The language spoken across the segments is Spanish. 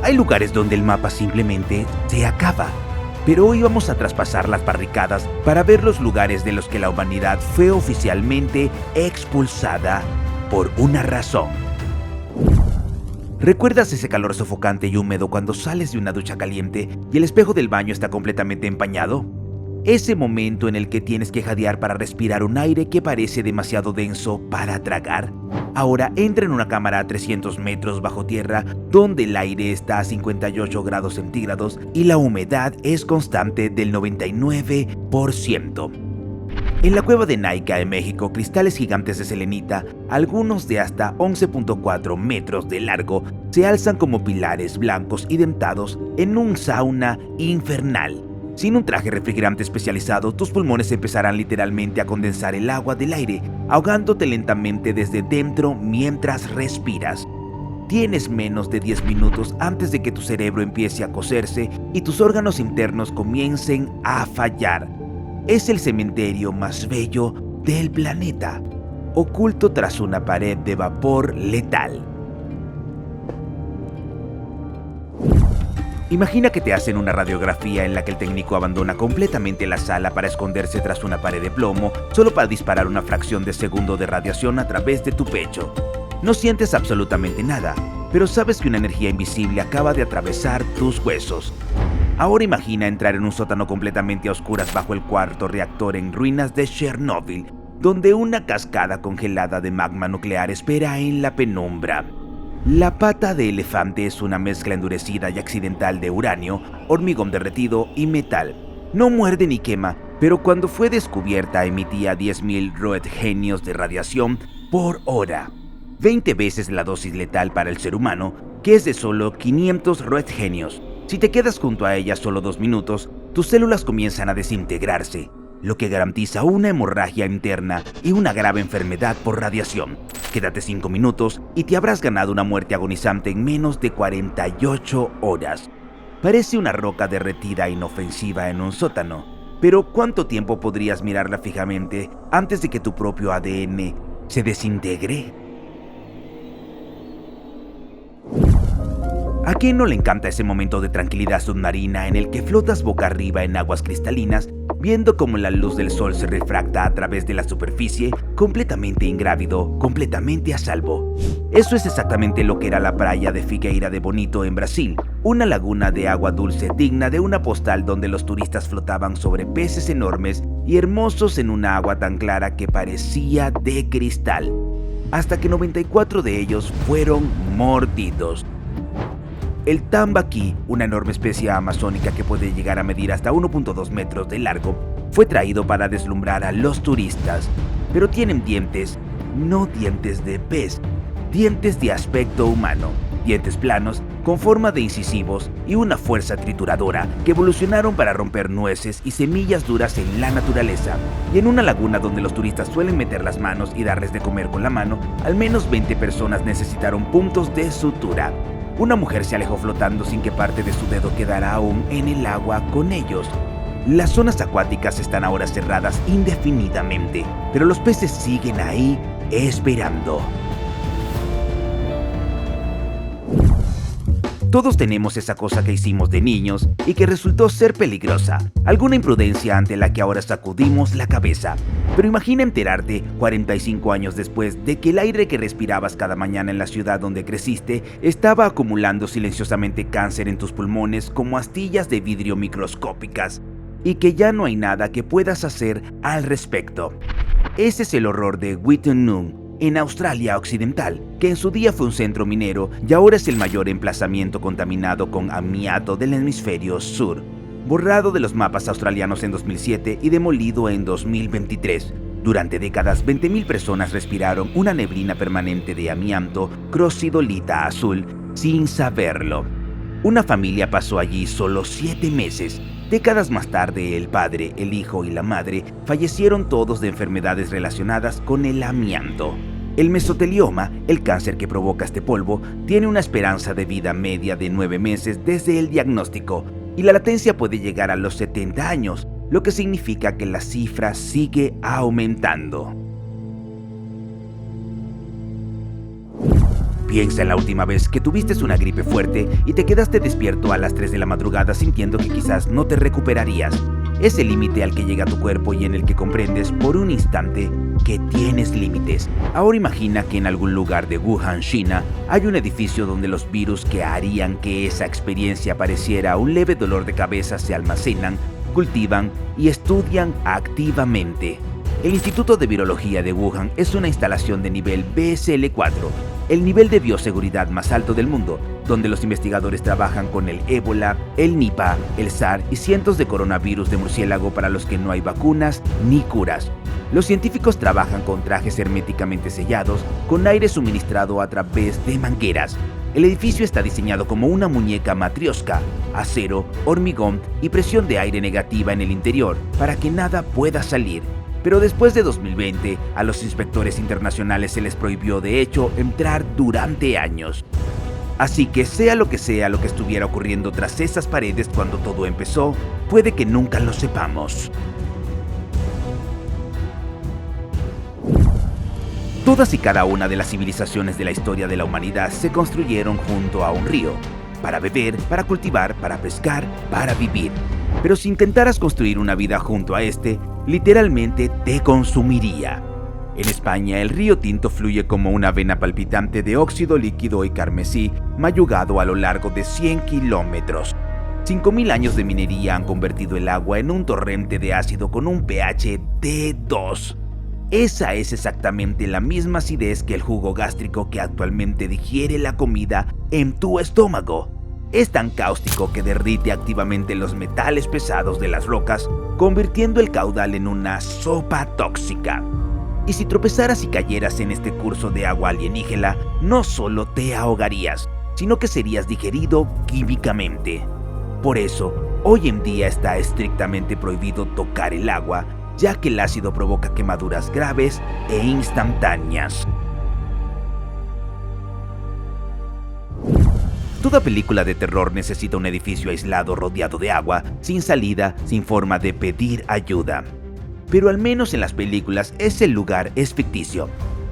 Hay lugares donde el mapa simplemente se acaba, pero hoy vamos a traspasar las barricadas para ver los lugares de los que la humanidad fue oficialmente expulsada por una razón. ¿Recuerdas ese calor sofocante y húmedo cuando sales de una ducha caliente y el espejo del baño está completamente empañado? Ese momento en el que tienes que jadear para respirar un aire que parece demasiado denso para tragar. Ahora entra en una cámara a 300 metros bajo tierra donde el aire está a 58 grados centígrados y la humedad es constante del 99%. En la cueva de Naica, en México, cristales gigantes de selenita, algunos de hasta 11.4 metros de largo, se alzan como pilares blancos y dentados en un sauna infernal. Sin un traje refrigerante especializado, tus pulmones empezarán literalmente a condensar el agua del aire, ahogándote lentamente desde dentro mientras respiras. Tienes menos de 10 minutos antes de que tu cerebro empiece a cocerse y tus órganos internos comiencen a fallar. Es el cementerio más bello del planeta, oculto tras una pared de vapor letal. Imagina que te hacen una radiografía en la que el técnico abandona completamente la sala para esconderse tras una pared de plomo solo para disparar una fracción de segundo de radiación a través de tu pecho. No sientes absolutamente nada, pero sabes que una energía invisible acaba de atravesar tus huesos. Ahora imagina entrar en un sótano completamente a oscuras bajo el cuarto reactor en ruinas de Chernóbil, donde una cascada congelada de magma nuclear espera en la penumbra. La pata de elefante es una mezcla endurecida y accidental de uranio, hormigón derretido y metal. No muerde ni quema, pero cuando fue descubierta emitía 10.000 roentgenios de radiación por hora, 20 veces la dosis letal para el ser humano, que es de solo 500 roentgenios. Si te quedas junto a ella solo 2 minutos, tus células comienzan a desintegrarse, lo que garantiza una hemorragia interna y una grave enfermedad por radiación. Quédate 5 minutos y te habrás ganado una muerte agonizante en menos de 48 horas. Parece una roca derretida inofensiva en un sótano, pero ¿cuánto tiempo podrías mirarla fijamente antes de que tu propio ADN se desintegre? ¿A quién no le encanta ese momento de tranquilidad submarina en el que flotas boca arriba en aguas cristalinas, viendo cómo la luz del sol se refracta a través de la superficie, completamente ingrávido, completamente a salvo? Eso es exactamente lo que era la playa de Figueira de Bonito en Brasil, una laguna de agua dulce digna de una postal donde los turistas flotaban sobre peces enormes y hermosos en una agua tan clara que parecía de cristal, hasta que 94 de ellos fueron mordidos. El tambaqui, una enorme especie amazónica que puede llegar a medir hasta 1.2 metros de largo, fue traído para deslumbrar a los turistas. Pero tienen dientes, no dientes de pez, dientes de aspecto humano, dientes planos, con forma de incisivos y una fuerza trituradora que evolucionaron para romper nueces y semillas duras en la naturaleza. Y en una laguna donde los turistas suelen meter las manos y darles de comer con la mano, al menos 20 personas necesitaron puntos de sutura. Una mujer se alejó flotando sin que parte de su dedo quedara aún en el agua con ellos. Las zonas acuáticas están ahora cerradas indefinidamente, pero los peces siguen ahí esperando. Todos tenemos esa cosa que hicimos de niños y que resultó ser peligrosa, alguna imprudencia ante la que ahora sacudimos la cabeza. Pero imagina enterarte 45 años después de que el aire que respirabas cada mañana en la ciudad donde creciste estaba acumulando silenciosamente cáncer en tus pulmones como astillas de vidrio microscópicas y que ya no hay nada que puedas hacer al respecto. Ese es el horror de Wittenoom, en Australia Occidental, que en su día fue un centro minero y ahora es el mayor emplazamiento contaminado con amianto del hemisferio sur, borrado de los mapas australianos en 2007 y demolido en 2023. Durante décadas, 20.000 personas respiraron una neblina permanente de amianto crocidolita azul sin saberlo. Una familia pasó allí solo 7 meses. Décadas más tarde, el padre, el hijo y la madre fallecieron todos de enfermedades relacionadas con el amianto. El mesotelioma, el cáncer que provoca este polvo, tiene una esperanza de vida media de 9 meses desde el diagnóstico, y la latencia puede llegar a los 70 años, lo que significa que la cifra sigue aumentando. Piensa en la última vez que tuviste una gripe fuerte y te quedaste despierto a las 3 de la madrugada sintiendo que quizás no te recuperarías. Es el límite al que llega tu cuerpo y en el que comprendes por un instante que tienes límites. Ahora imagina que en algún lugar de Wuhan, China, hay un edificio donde los virus que harían que esa experiencia pareciera un leve dolor de cabeza se almacenan, cultivan y estudian activamente. El Instituto de Virología de Wuhan es una instalación de nivel BSL-4, el nivel de bioseguridad más alto del mundo, donde los investigadores trabajan con el ébola, el Nipah, el SARS y cientos de coronavirus de murciélago para los que no hay vacunas ni curas. Los científicos trabajan con trajes herméticamente sellados, con aire suministrado a través de mangueras. El edificio está diseñado como una muñeca matrioska, acero, hormigón y presión de aire negativa en el interior para que nada pueda salir. Pero después de 2020, a los inspectores internacionales se les prohibió de hecho entrar durante años. Así que sea lo que estuviera ocurriendo tras esas paredes cuando todo empezó, puede que nunca lo sepamos. Todas y cada una de las civilizaciones de la historia de la humanidad se construyeron junto a un río, para beber, para cultivar, para pescar, para vivir. Pero si intentaras construir una vida junto a este, literalmente te consumiría. En España, el río Tinto fluye como una vena palpitante de óxido líquido y carmesí, mayugado a lo largo de 100 kilómetros. 5.000 años de minería han convertido el agua en un torrente de ácido con un pH de 2. Esa es exactamente la misma acidez que el jugo gástrico que actualmente digiere la comida en tu estómago. Es tan cáustico que derrite activamente los metales pesados de las rocas, convirtiendo el caudal en una sopa tóxica. Y si tropezaras y cayeras en este curso de agua alienígena, no solo te ahogarías, sino que serías digerido químicamente. Por eso, hoy en día está estrictamente prohibido tocar el agua, ya que el ácido provoca quemaduras graves e instantáneas. Toda película de terror necesita un edificio aislado rodeado de agua, sin salida, sin forma de pedir ayuda. Pero al menos en las películas ese lugar es ficticio.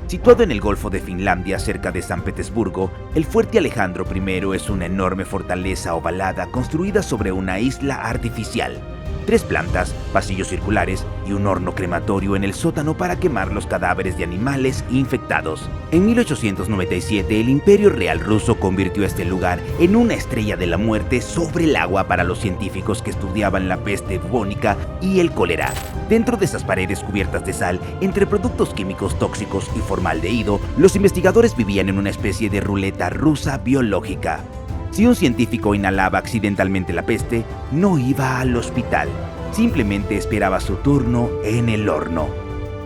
Situado en el Golfo de Finlandia, cerca de San Petersburgo, el Fuerte Alejandro I es una enorme fortaleza ovalada construida sobre una isla artificial. 3 plantas, pasillos circulares y un horno crematorio en el sótano para quemar los cadáveres de animales infectados. En 1897, el Imperio Real Ruso convirtió este lugar en una estrella de la muerte sobre el agua para los científicos que estudiaban la peste bubónica y el cólera. Dentro de esas paredes cubiertas de sal, entre productos químicos tóxicos y formaldehído, los investigadores vivían en una especie de ruleta rusa biológica. Si un científico inhalaba accidentalmente la peste, no iba al hospital, simplemente esperaba su turno en el horno.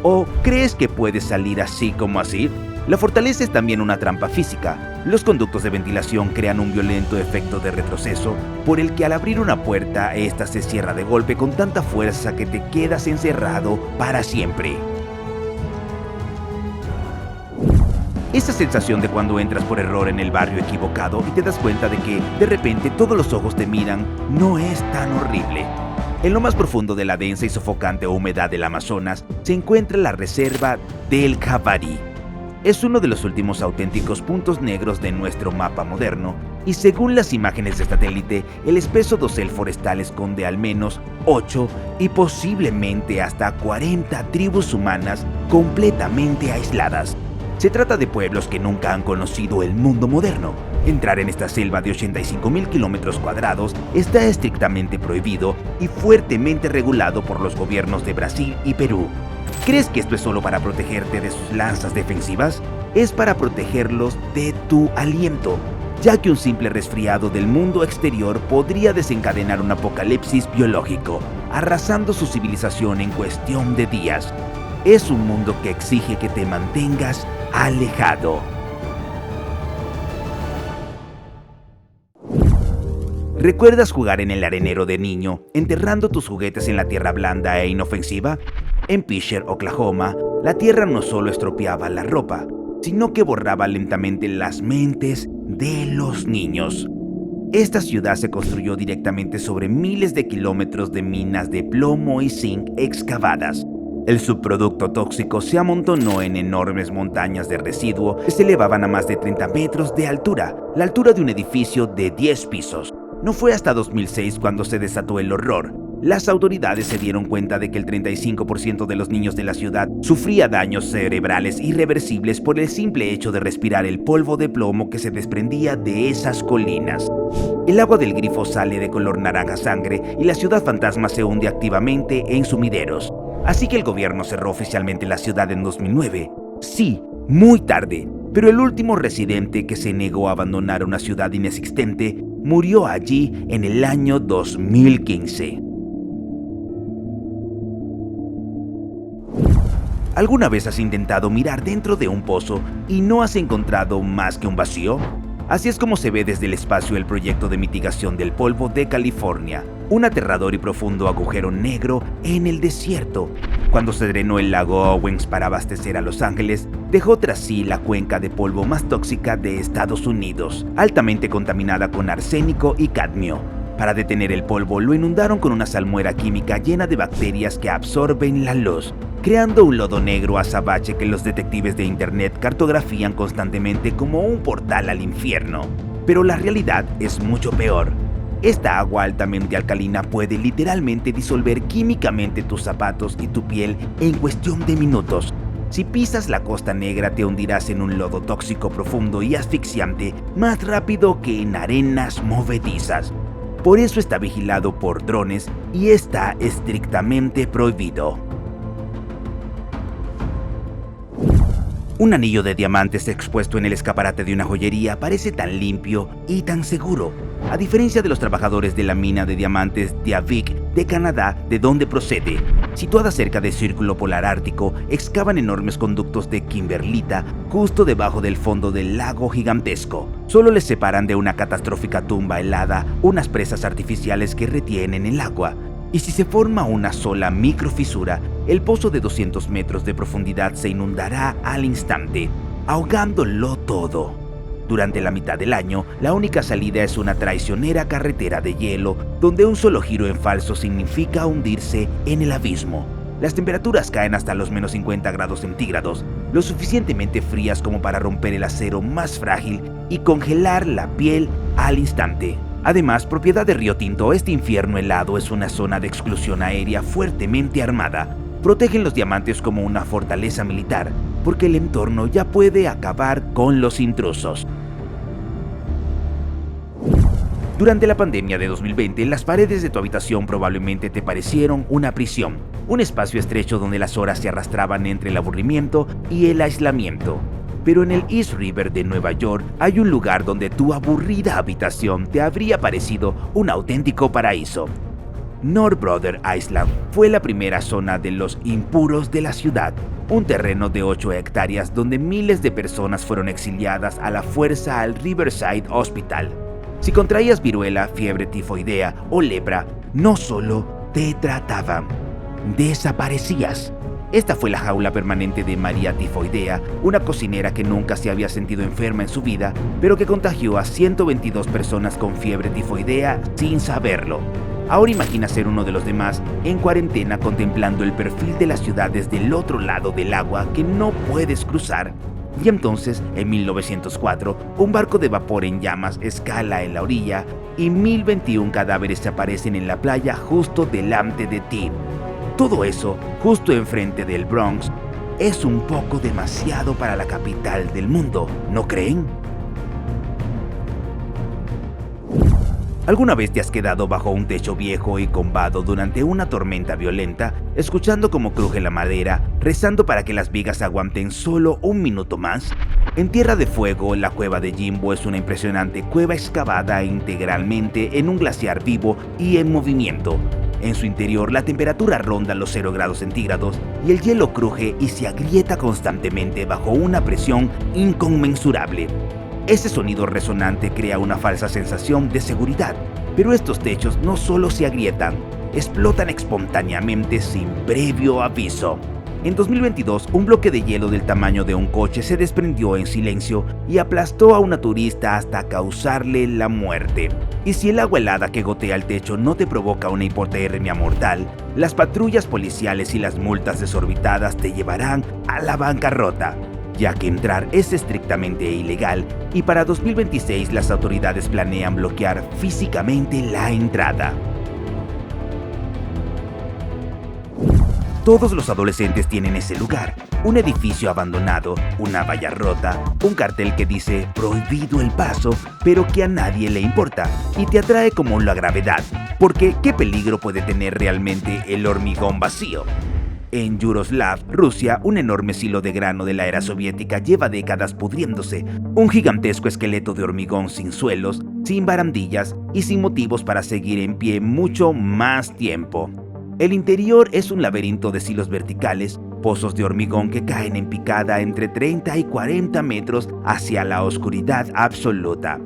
¿O crees que puede salir así como así? La fortaleza es también una trampa física. Los conductos de ventilación crean un violento efecto de retroceso, por el que al abrir una puerta, esta se cierra de golpe con tanta fuerza que te quedas encerrado para siempre. Esa sensación de cuando entras por error en el barrio equivocado y te das cuenta de que, de repente, todos los ojos te miran, no es tan horrible. En lo más profundo de la densa y sofocante humedad del Amazonas se encuentra la reserva del Javari. Es uno de los últimos auténticos puntos negros de nuestro mapa moderno y según las imágenes de satélite, el espeso dosel forestal esconde al menos 8 y posiblemente hasta 40 tribus humanas completamente aisladas. Se trata de pueblos que nunca han conocido el mundo moderno. Entrar en esta selva de 85.000 kilómetros cuadrados está estrictamente prohibido y fuertemente regulado por los gobiernos de Brasil y Perú. ¿Crees que esto es solo para protegerte de sus lanzas defensivas? Es para protegerlos de tu aliento, ya que un simple resfriado del mundo exterior podría desencadenar un apocalipsis biológico, arrasando su civilización en cuestión de días. Es un mundo que exige que te mantengas alejado. ¿Recuerdas jugar en el arenero de niño, enterrando tus juguetes en la tierra blanda e inofensiva? En Pitcher, Oklahoma, la tierra no solo estropeaba la ropa, sino que borraba lentamente las mentes de los niños. Esta ciudad se construyó directamente sobre miles de kilómetros de minas de plomo y zinc excavadas. El subproducto tóxico se amontonó en enormes montañas de residuo que se elevaban a más de 30 metros de altura, la altura de un edificio de 10 pisos. No fue hasta 2006 cuando se desató el horror. Las autoridades se dieron cuenta de que el 35% de los niños de la ciudad sufría daños cerebrales irreversibles por el simple hecho de respirar el polvo de plomo que se desprendía de esas colinas. El agua del grifo sale de color naranja sangre y la ciudad fantasma se hunde activamente en sumideros. Así que el gobierno cerró oficialmente la ciudad en 2009. Sí, muy tarde, pero el último residente que se negó a abandonar una ciudad inexistente murió allí en el año 2015. ¿Alguna vez has intentado mirar dentro de un pozo y no has encontrado más que un vacío? Así es como se ve desde el espacio el proyecto de mitigación del polvo de California, un aterrador y profundo agujero negro en el desierto. Cuando se drenó el lago Owens para abastecer a Los Ángeles, dejó tras sí la cuenca de polvo más tóxica de Estados Unidos, altamente contaminada con arsénico y cadmio. Para detener el polvo, lo inundaron con una salmuera química llena de bacterias que absorben la luz, creando un lodo negro azabache que los detectives de internet cartografían constantemente como un portal al infierno. Pero la realidad es mucho peor. Esta agua altamente alcalina puede literalmente disolver químicamente tus zapatos y tu piel en cuestión de minutos. Si pisas la Costa Negra te hundirás en un lodo tóxico profundo y asfixiante más rápido que en arenas movedizas. Por eso está vigilado por drones y está estrictamente prohibido. Un anillo de diamantes expuesto en el escaparate de una joyería parece tan limpio y tan seguro, a diferencia de los trabajadores de la mina de diamantes de Avik, de Canadá, de donde procede. Situada cerca del Círculo Polar Ártico, excavan enormes conductos de kimberlita justo debajo del fondo del lago gigantesco. Solo les separan de una catastrófica tumba helada unas presas artificiales que retienen el agua. Y si se forma una sola microfisura, el pozo de 200 metros de profundidad se inundará al instante, ahogándolo todo. Durante la mitad del año, la única salida es una traicionera carretera de hielo, donde un solo giro en falso significa hundirse en el abismo. Las temperaturas caen hasta los menos 50 grados centígrados, lo suficientemente frías como para romper el acero más frágil y congelar la piel al instante. Además, propiedad de Río Tinto, este infierno helado es una zona de exclusión aérea fuertemente armada. Protegen los diamantes como una fortaleza militar, porque el entorno ya puede acabar con los intrusos. Durante la pandemia de 2020, las paredes de tu habitación probablemente te parecieron una prisión, un espacio estrecho donde las horas se arrastraban entre el aburrimiento y el aislamiento. Pero en el East River de Nueva York hay un lugar donde tu aburrida habitación te habría parecido un auténtico paraíso. North Brother Island fue la primera zona de los impuros de la ciudad, un terreno de 8 hectáreas donde miles de personas fueron exiliadas a la fuerza al Riverside Hospital. Si contraías viruela, fiebre tifoidea o lepra, no solo te trataban, desaparecías. Esta fue la jaula permanente de María Tifoidea, una cocinera que nunca se había sentido enferma en su vida, pero que contagió a 122 personas con fiebre tifoidea sin saberlo. Ahora imagina ser uno de los demás en cuarentena contemplando el perfil de la ciudad desde el otro lado del agua que no puedes cruzar. Y entonces, en 1904, un barco de vapor en llamas escala en la orilla y 1021 cadáveres se aparecen en la playa justo delante de ti. Todo eso, justo enfrente del Bronx, es un poco demasiado para la capital del mundo, ¿no creen? ¿Alguna vez te has quedado bajo un techo viejo y combado durante una tormenta violenta, escuchando cómo cruje la madera, rezando para que las vigas aguanten solo un minuto más? En Tierra de Fuego, la cueva de Jimbo es una impresionante cueva excavada integralmente en un glaciar vivo y en movimiento. En su interior, la temperatura ronda los 0 grados centígrados y el hielo cruje y se agrieta constantemente bajo una presión inconmensurable. Ese sonido resonante crea una falsa sensación de seguridad, pero estos techos no solo se agrietan, explotan espontáneamente sin previo aviso. En 2022, un bloque de hielo del tamaño de un coche se desprendió en silencio y aplastó a una turista hasta causarle la muerte. Y si el agua helada que gotea al techo no te provoca una hipotermia mortal, las patrullas policiales y las multas desorbitadas te llevarán a la bancarrota, ya que entrar es estrictamente ilegal y para 2026 las autoridades planean bloquear físicamente la entrada. Todos los adolescentes tienen ese lugar, un edificio abandonado, una valla rota, un cartel que dice prohibido el paso, pero que a nadie le importa y te atrae como la gravedad, porque ¿qué peligro puede tener realmente el hormigón vacío? En Yuroslav, Rusia, un enorme silo de grano de la era soviética lleva décadas pudriéndose, un gigantesco esqueleto de hormigón sin suelos, sin barandillas y sin motivos para seguir en pie mucho más tiempo. El interior es un laberinto de silos verticales, pozos de hormigón que caen en picada entre 30 y 40 metros hacia la oscuridad absoluta.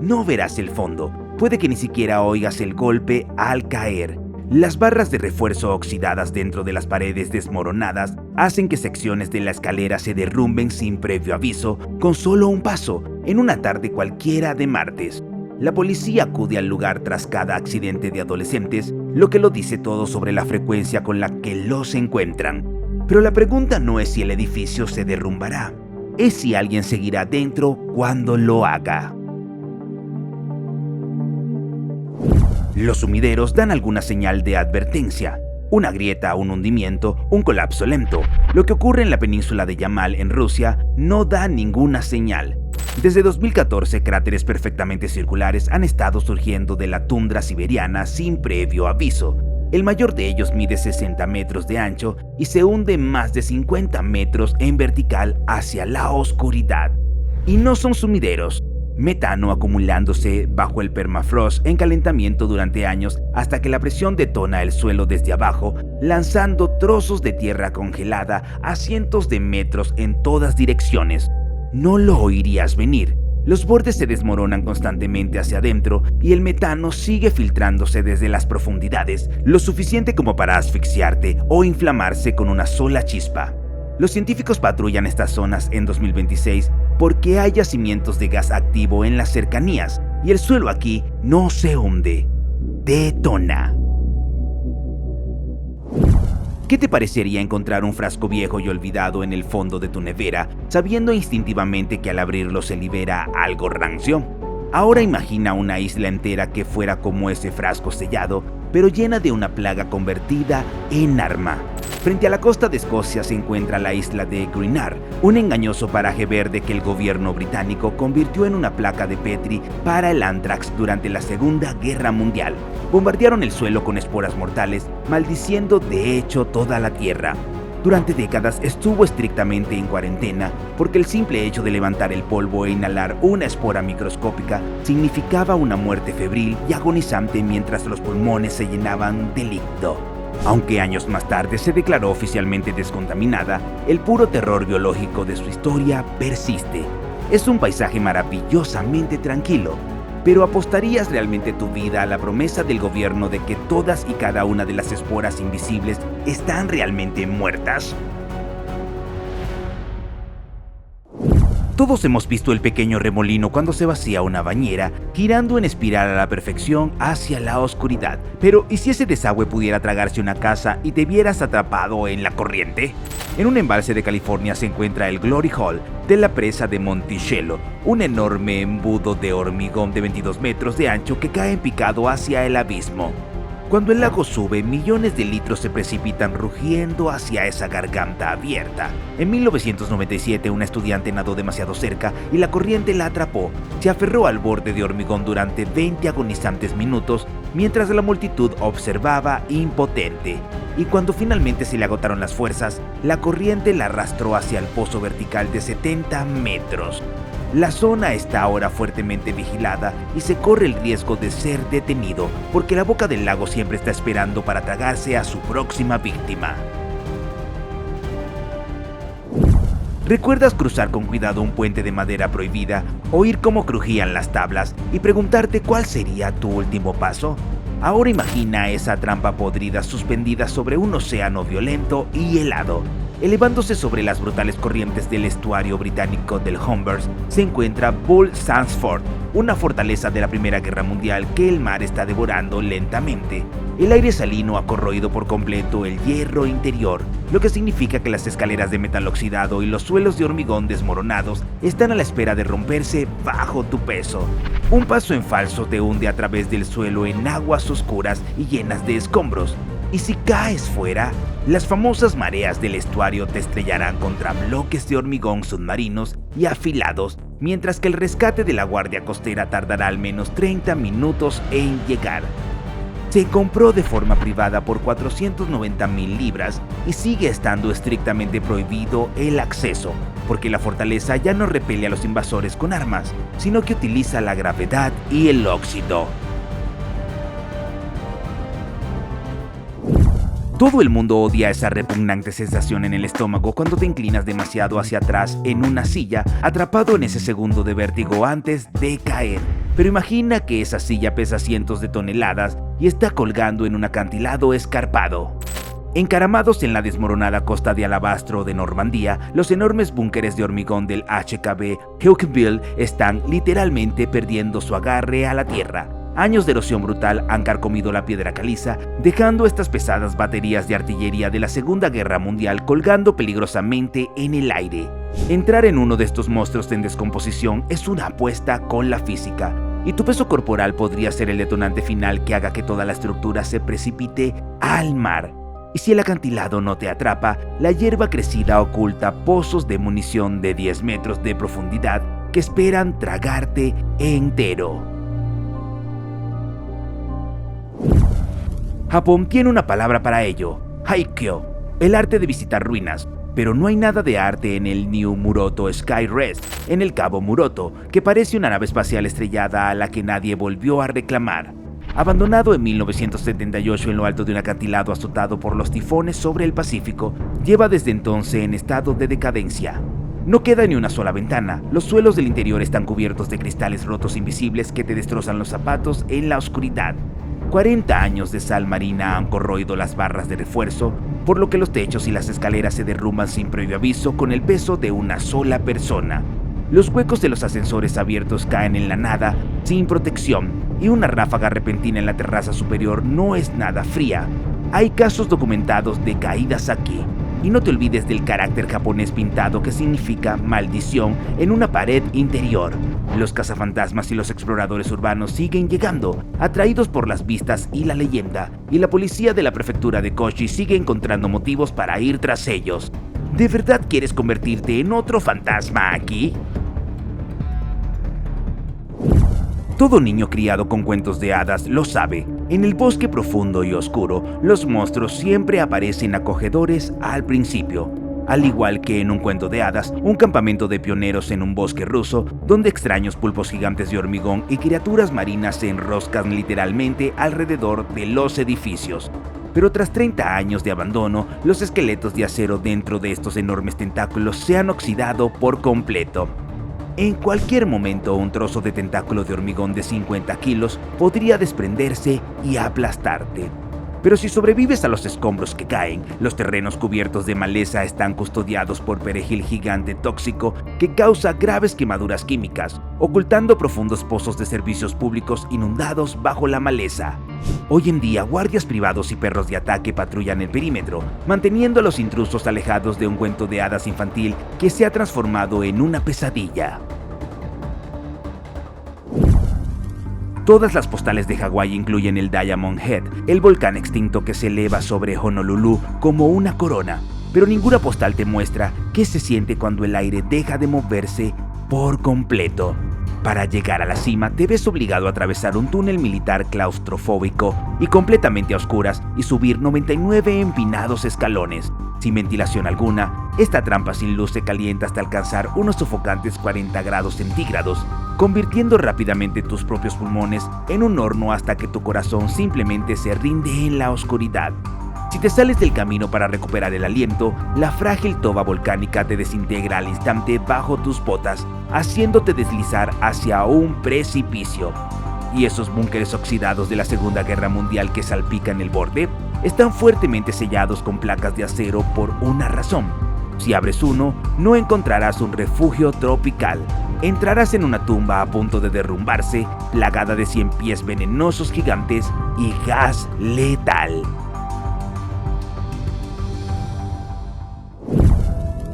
No verás el fondo, puede que ni siquiera oigas el golpe al caer. Las barras de refuerzo oxidadas dentro de las paredes desmoronadas hacen que secciones de la escalera se derrumben sin previo aviso, con solo un paso, en una tarde cualquiera de martes. La policía acude al lugar tras cada accidente de adolescentes, lo que lo dice todo sobre la frecuencia con la que los encuentran. Pero la pregunta no es si el edificio se derrumbará, es si alguien seguirá dentro cuando lo haga. Los sumideros dan alguna señal de advertencia, una grieta, un hundimiento, un colapso lento. Lo que ocurre en la península de Yamal en Rusia no da ninguna señal. Desde 2014, cráteres perfectamente circulares han estado surgiendo de la tundra siberiana sin previo aviso. El mayor de ellos mide 60 metros de ancho y se hunde más de 50 metros en vertical hacia la oscuridad. Y no son sumideros. Metano acumulándose bajo el permafrost en calentamiento durante años hasta que la presión detona el suelo desde abajo, lanzando trozos de tierra congelada a cientos de metros en todas direcciones. No lo oirías venir. Los bordes se desmoronan constantemente hacia adentro y el metano sigue filtrándose desde las profundidades, lo suficiente como para asfixiarte o inflamarse con una sola chispa. Los científicos patrullan estas zonas en 2026 porque hay yacimientos de gas activo en las cercanías y el suelo aquí no se hunde, detona. ¿Qué te parecería encontrar un frasco viejo y olvidado en el fondo de tu nevera, sabiendo instintivamente que al abrirlo se libera algo rancio? Ahora imagina una isla entera que fuera como ese frasco sellado, pero llena de una plaga convertida en arma. Frente a la costa de Escocia se encuentra la isla de Greenar, un engañoso paraje verde que el gobierno británico convirtió en una placa de Petri para el anthrax durante la Segunda Guerra Mundial. Bombardearon el suelo con esporas mortales, maldiciendo de hecho toda la tierra. Durante décadas estuvo estrictamente en cuarentena porque el simple hecho de levantar el polvo e inhalar una espora microscópica significaba una muerte febril y agonizante mientras los pulmones se llenaban de líquido. Aunque años más tarde se declaró oficialmente descontaminada, el puro terror biológico de su historia persiste. Es un paisaje maravillosamente tranquilo, pero ¿apostarías realmente tu vida a la promesa del gobierno de que todas y cada una de las esporas invisibles están realmente muertas? Todos hemos visto el pequeño remolino cuando se vacía una bañera, girando en espiral a la perfección hacia la oscuridad. Pero, ¿y si ese desagüe pudiera tragarse una casa y te vieras atrapado en la corriente? En un embalse de California se encuentra el Glory Hall de la presa de Monticello, un enorme embudo de hormigón de 22 metros de ancho que cae en picado hacia el abismo. Cuando el lago sube, millones de litros se precipitan rugiendo hacia esa garganta abierta. En 1997, una estudiante nadó demasiado cerca y la corriente la atrapó. Se aferró al borde de hormigón durante 20 agonizantes minutos, mientras la multitud observaba impotente. Y cuando finalmente se le agotaron las fuerzas, la corriente la arrastró hacia el pozo vertical de 70 metros. La zona está ahora fuertemente vigilada y se corre el riesgo de ser detenido, porque la boca del lago siempre está esperando para tragarse a su próxima víctima. ¿Recuerdas cruzar con cuidado un puente de madera prohibida, oír cómo crujían las tablas y preguntarte cuál sería tu último paso? Ahora imagina esa trampa podrida suspendida sobre un océano violento y helado. Elevándose sobre las brutales corrientes del estuario británico del Humber, se encuentra Bull Sansford, una fortaleza de la Primera Guerra Mundial que el mar está devorando lentamente. El aire salino ha corroído por completo el hierro interior, lo que significa que las escaleras de metal oxidado y los suelos de hormigón desmoronados están a la espera de romperse bajo tu peso. Un paso en falso te hunde a través del suelo en aguas oscuras y llenas de escombros. Y si caes fuera, las famosas mareas del estuario te estrellarán contra bloques de hormigón submarinos y afilados, mientras que el rescate de la guardia costera tardará al menos 30 minutos en llegar. Se compró de forma privada por 490,000 libras y sigue estando estrictamente prohibido el acceso, porque la fortaleza ya no repele a los invasores con armas, sino que utiliza la gravedad y el óxido. Todo el mundo odia esa repugnante sensación en el estómago cuando te inclinas demasiado hacia atrás en una silla, atrapado en ese segundo de vértigo antes de caer. Pero imagina que esa silla pesa cientos de toneladas y está colgando en un acantilado escarpado. Encaramados en la desmoronada costa de alabastro de Normandía, los enormes búnkeres de hormigón del HKV Heucqueville están literalmente perdiendo su agarre a la tierra. Años de erosión brutal han carcomido la piedra caliza, dejando estas pesadas baterías de artillería de la Segunda Guerra Mundial colgando peligrosamente en el aire. Entrar en uno de estos monstruos en descomposición es una apuesta con la física, y tu peso corporal podría ser el detonante final que haga que toda la estructura se precipite al mar. Y si el acantilado no te atrapa, la hierba crecida oculta pozos de munición de 10 metros de profundidad que esperan tragarte entero. Japón tiene una palabra para ello: Haikyo, el arte de visitar ruinas. Pero no hay nada de arte en el New Muroto Sky Rest, en el Cabo Muroto, que parece una nave espacial estrellada a la que nadie volvió a reclamar. Abandonado en 1978 en lo alto de un acantilado azotado por los tifones sobre el Pacífico, lleva desde entonces en estado de decadencia. No queda ni una sola ventana, los suelos del interior están cubiertos de cristales rotos invisibles que te destrozan los zapatos en la oscuridad. 40 años de sal marina han corroído las barras de refuerzo, por lo que los techos y las escaleras se derrumban sin previo aviso con el peso de una sola persona. Los huecos de los ascensores abiertos caen en la nada, sin protección, y una ráfaga repentina en la terraza superior no es nada fría. Hay casos documentados de caídas aquí. Y no te olvides del carácter japonés pintado que significa maldición en una pared interior. Los cazafantasmas y los exploradores urbanos siguen llegando, atraídos por las vistas y la leyenda, y la policía de la prefectura de Kochi sigue encontrando motivos para ir tras ellos. ¿De verdad quieres convertirte en otro fantasma aquí? Todo niño criado con cuentos de hadas lo sabe. En el bosque profundo y oscuro, los monstruos siempre aparecen acogedores al principio. Al igual que en un cuento de hadas, un campamento de pioneros en un bosque ruso, donde extraños pulpos gigantes de hormigón y criaturas marinas se enroscan literalmente alrededor de los edificios. Pero tras 30 años de abandono, los esqueletos de acero dentro de estos enormes tentáculos se han oxidado por completo. En cualquier momento, un trozo de tentáculo de hormigón de 50 kilos podría desprenderse y aplastarte. Pero si sobrevives a los escombros que caen, los terrenos cubiertos de maleza están custodiados por perejil gigante tóxico que causa graves quemaduras químicas, ocultando profundos pozos de servicios públicos inundados bajo la maleza. Hoy en día, guardias privados y perros de ataque patrullan el perímetro, manteniendo a los intrusos alejados de un cuento de hadas infantil que se ha transformado en una pesadilla. Todas las postales de Hawái incluyen el Diamond Head, el volcán extinto que se eleva sobre Honolulu como una corona, pero ninguna postal te muestra qué se siente cuando el aire deja de moverse por completo. Para llegar a la cima, te ves obligado a atravesar un túnel militar claustrofóbico y completamente a oscuras y subir 99 empinados escalones. Sin ventilación alguna, esta trampa sin luz se calienta hasta alcanzar unos sofocantes 40 grados centígrados, convirtiendo rápidamente tus propios pulmones en un horno hasta que tu corazón simplemente se rinde en la oscuridad. Si te sales del camino para recuperar el aliento, la frágil toba volcánica te desintegra al instante bajo tus botas, haciéndote deslizar hacia un precipicio. Y esos búnkeres oxidados de la Segunda Guerra Mundial que salpican el borde están fuertemente sellados con placas de acero por una razón. Si abres uno, no encontrarás un refugio tropical. Entrarás en una tumba a punto de derrumbarse, plagada de 100 pies venenosos gigantes y gas letal.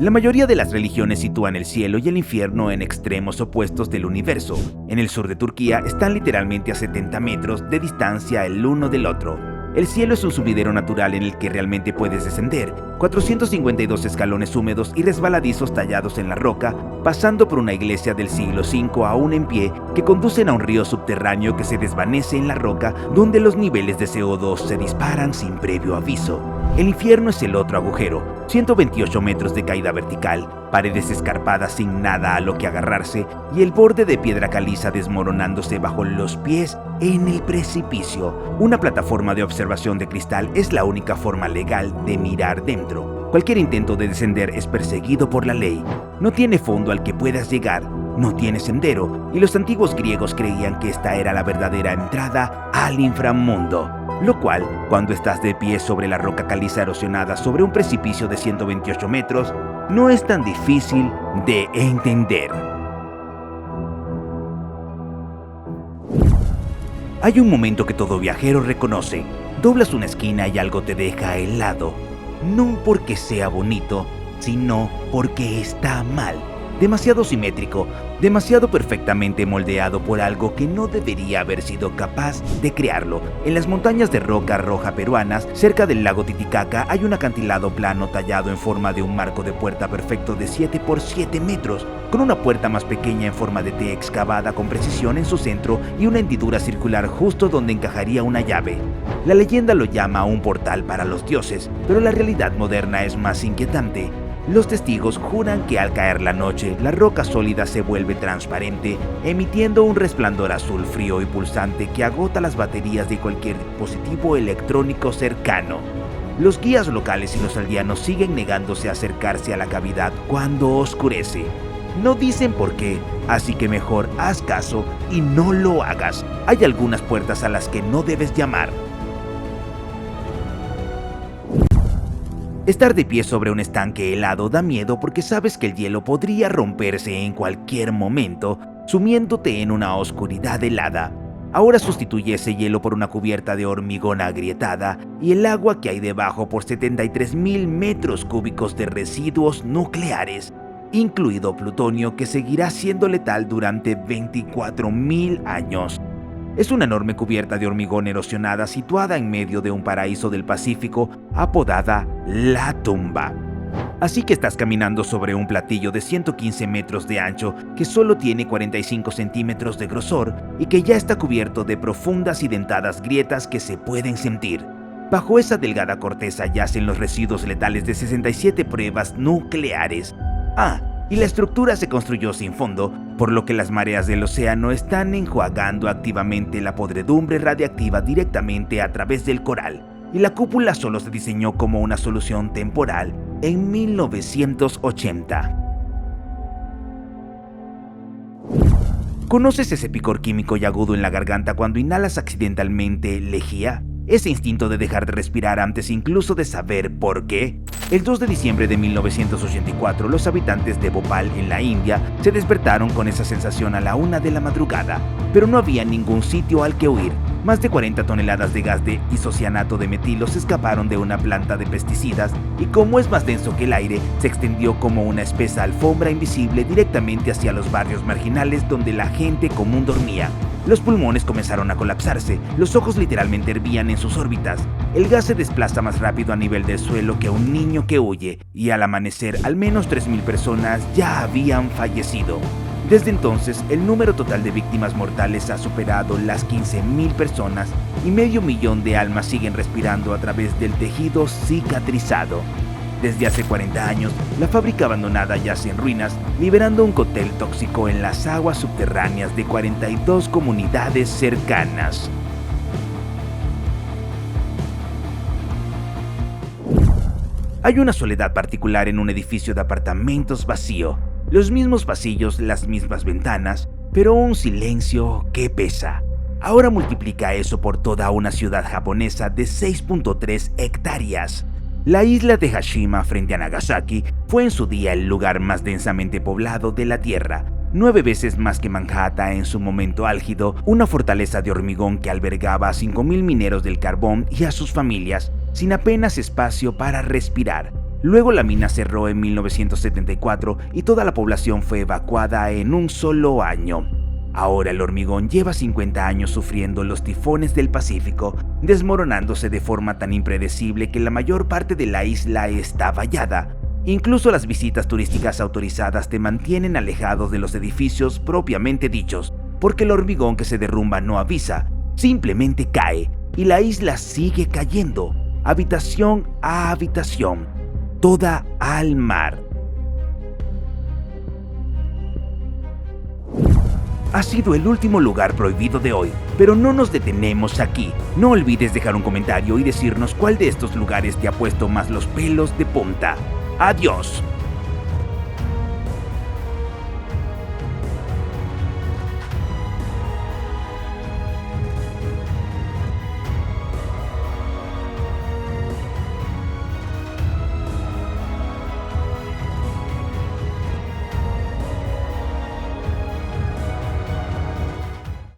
La mayoría de las religiones sitúan el cielo y el infierno en extremos opuestos del universo. En el sur de Turquía están literalmente a 70 metros de distancia el uno del otro. El cielo es un subidero natural en el que realmente puedes descender, 452 escalones húmedos y resbaladizos tallados en la roca, pasando por una iglesia del siglo V aún en pie que conducen a un río subterráneo que se desvanece en la roca, donde los niveles de CO2 se disparan sin previo aviso. El infierno es el otro agujero, 128 metros de caída vertical, paredes escarpadas sin nada a lo que agarrarse y el borde de piedra caliza desmoronándose bajo los pies en el precipicio. Una plataforma de observación de cristal es la única forma legal de mirar dentro. Cualquier intento de descender es perseguido por la ley. No tiene fondo al que puedas llegar, no tiene sendero, y los antiguos griegos creían que esta era la verdadera entrada al inframundo. Lo cual, cuando estás de pie sobre la roca caliza erosionada sobre un precipicio de 128 metros, no es tan difícil de entender. Hay un momento que todo viajero reconoce. Doblas una esquina y algo te deja helado. No porque sea bonito, sino porque está mal. Demasiado simétrico, demasiado perfectamente moldeado por algo que no debería haber sido capaz de crearlo. En las montañas de roca roja peruanas, cerca del lago Titicaca, hay un acantilado plano tallado en forma de un marco de puerta perfecto de 7 por 7 metros, con una puerta más pequeña en forma de T excavada con precisión en su centro y una hendidura circular justo donde encajaría una llave. La leyenda lo llama un portal para los dioses, pero la realidad moderna es más inquietante. Los testigos juran que al caer la noche, la roca sólida se vuelve transparente, emitiendo un resplandor azul frío y pulsante que agota las baterías de cualquier dispositivo electrónico cercano. Los guías locales y los aldeanos siguen negándose a acercarse a la cavidad cuando oscurece. No dicen por qué, así que mejor haz caso y no lo hagas. Hay algunas puertas a las que no debes llamar. Estar de pie sobre un estanque helado da miedo porque sabes que el hielo podría romperse en cualquier momento, sumiéndote en una oscuridad helada. Ahora sustituye ese hielo por una cubierta de hormigón agrietada y el agua que hay debajo por 73.000 metros cúbicos de residuos nucleares, incluido plutonio que seguirá siendo letal durante 24.000 años. Es una enorme cubierta de hormigón erosionada situada en medio de un paraíso del Pacífico apodada La Tumba. Así que estás caminando sobre un platillo de 115 metros de ancho que solo tiene 45 centímetros de grosor y que ya está cubierto de profundas y dentadas grietas que se pueden sentir. Bajo esa delgada corteza yacen los residuos letales de 67 pruebas nucleares. Y la estructura se construyó sin fondo, por lo que las mareas del océano están enjuagando activamente la podredumbre radiactiva directamente a través del coral, y la cúpula solo se diseñó como una solución temporal en 1980. ¿Conoces ese picor químico y agudo en la garganta cuando inhalas accidentalmente lejía? Ese instinto de dejar de respirar antes incluso de saber por qué. El 2 de diciembre de 1984, los habitantes de Bhopal, en la India, se despertaron con esa sensación a la 1 de la madrugada, pero no había ningún sitio al que huir. Más de 40 toneladas de gas de isocianato de metilo se escaparon de una planta de pesticidas y, como es más denso que el aire, se extendió como una espesa alfombra invisible directamente hacia los barrios marginales donde la gente común dormía. Los pulmones comenzaron a colapsarse, los ojos literalmente hervían en sus órbitas. El gas se desplaza más rápido a nivel del suelo que un niño que huye, y al amanecer al menos 3.000 personas ya habían fallecido. Desde entonces, el número total de víctimas mortales ha superado las 15.000 personas y 500.000 de almas siguen respirando a través del tejido cicatrizado. Desde hace 40 años, la fábrica abandonada yace en ruinas, liberando un cóctel tóxico en las aguas subterráneas de 42 comunidades cercanas. Hay una soledad particular en un edificio de apartamentos vacío. Los mismos pasillos, las mismas ventanas, pero un silencio que pesa. Ahora multiplica eso por toda una ciudad japonesa de 6.3 hectáreas. La isla de Hashima frente a Nagasaki fue en su día el lugar más densamente poblado de la Tierra, 9 veces más que Manhattan en su momento álgido, una fortaleza de hormigón que albergaba a 5.000 mineros del carbón y a sus familias, sin apenas espacio para respirar. Luego la mina cerró en 1974 y toda la población fue evacuada en un solo año. Ahora el hormigón lleva 50 años sufriendo los tifones del Pacífico, desmoronándose de forma tan impredecible que la mayor parte de la isla está vallada. Incluso las visitas turísticas autorizadas te mantienen alejados de los edificios propiamente dichos, porque el hormigón que se derrumba no avisa, simplemente cae, y la isla sigue cayendo, habitación a habitación, toda al mar. Ha sido el último lugar prohibido de hoy, pero no nos detenemos aquí. No olvides dejar un comentario y decirnos cuál de estos lugares te ha puesto más los pelos de punta. ¡Adiós!